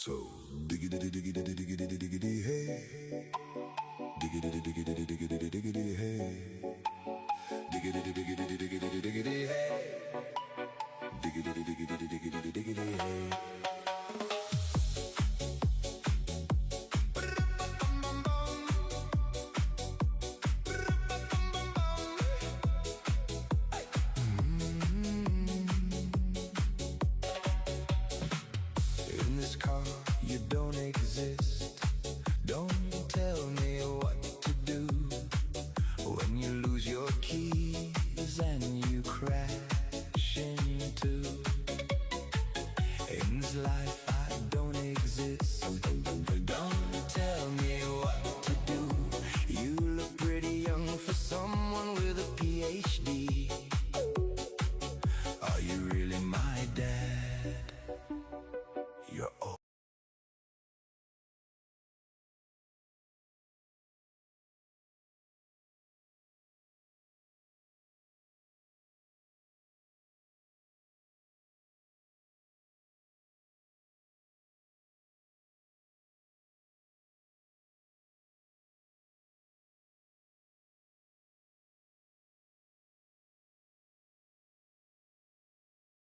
So diggity diggity diggity diggity hey, diggity diggity diggity diggity hey, diggity diggity diggity diggity hey, diggity diggity diggity diggity hey. You don't exist. Don't tell me what to do.